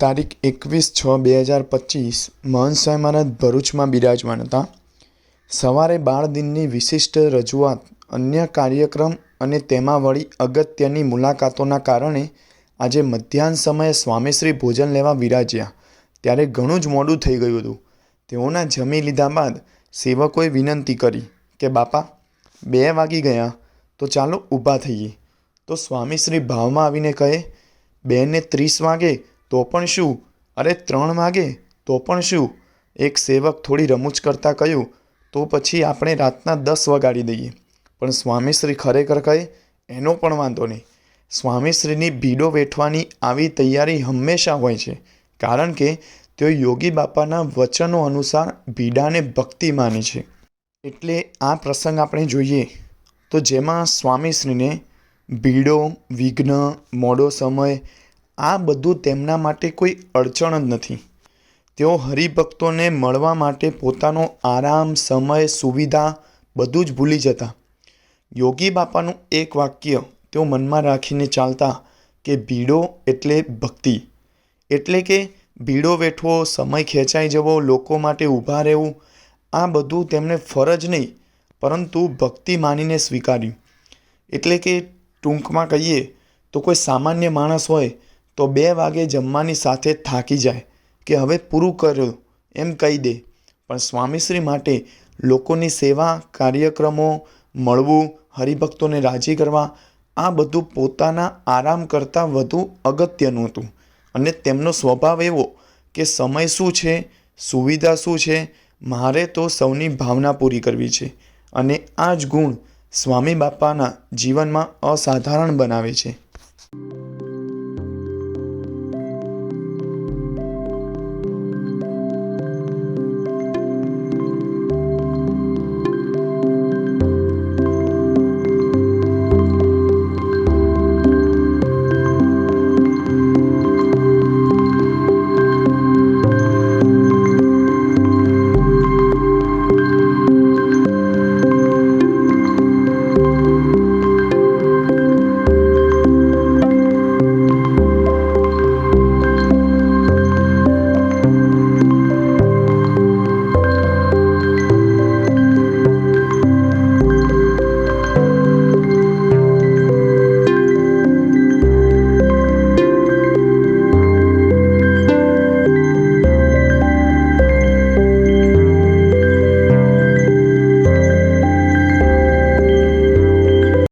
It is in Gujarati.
તારીખ 21/6/2025 મહંત સ્વામી મહારાજ ભરૂચમાં બિરાજમાન હતા. સવારે બાળ દિનની વિશિષ્ટ રજૂઆત, અન્ય કાર્યક્રમ અને તેમાં વળી અગત્યની મુલાકાતોના કારણે આજે મધ્યાહન સમયે સ્વામીશ્રી ભોજન લેવા વિરાજ્યા ત્યારે ઘણું જ મોડું થઈ ગયું હતું. તેઓના જમી લીધા બાદ સેવકોએ વિનંતી કરી કે બાપા 2 વાગી ગયા તો ચાલો ઊભા થઈએ. તો સ્વામીશ્રી ભાવમાં આવીને કહે, 2:30 વાગે તો પણ શું? અરે 3 વાગે તો પણ શું? એક સેવક થોડી રમૂજ કરતાં કહ્યું, તો પછી આપણે રાતના 10 વગાડી દઈએ. પણ સ્વામીશ્રી ખરેખર કહે, એનો પણ વાંધો નહીં. સ્વામીશ્રીની ભીડો વેઠવાની આવી તૈયારી હંમેશા હોય છે, કારણ કે તેઓ યોગી બાપાના વચનો અનુસાર ભીડાને ભક્તિ માને છે. એટલે આ પ્રસંગ આપણે જોઈએ તો જેમાં સ્વામીશ્રીને ભીડો, વિઘ્ન, મોડો સમય આ બધું તેમના માટે કોઈ અડચણ જ નથી. તેઓ હરિભક્તોને મળવા માટે પોતાનો આરામ, સમય, સુવિધા બધું જ ભૂલી જતા. યોગી બાપાનું એક વાક્ય તેઓ મનમાં રાખીને ચાલતા કે ભીડો એટલે ભક્તિ. એટલે કે ભીડો વેઠવો, સમય ખેંચાઈ જવો, લોકો માટે ઊભા રહેવું, આ બધું તેમને ફરજ નહીં પરંતુ ભક્તિ માનીને સ્વીકાર્યું. એટલે કે ટૂંકમાં કહીએ તો કોઈ સામાન્ય માણસ હોય તો 2 વાગે જમવાની સાથે થાકી જાય કે હવે પૂરું કર્યું એમ કહી દે. પણ સ્વામીશ્રી માટે લોકોની સેવા, કાર્યક્રમો, મળવું, હરિભક્તોને રાજી કરવા આ બધું પોતાના આરામ કરતાં વધુ અગત્યનું હતું. અને તેમનો સ્વભાવ એવો કે સમય શું છે, સુવિધા શું છે, મારે તો સૌની ભાવના પૂરી કરવી છે. અને આ જ ગુણ સ્વામી બાપાના જીવનમાં અસાધારણ બનાવે છે.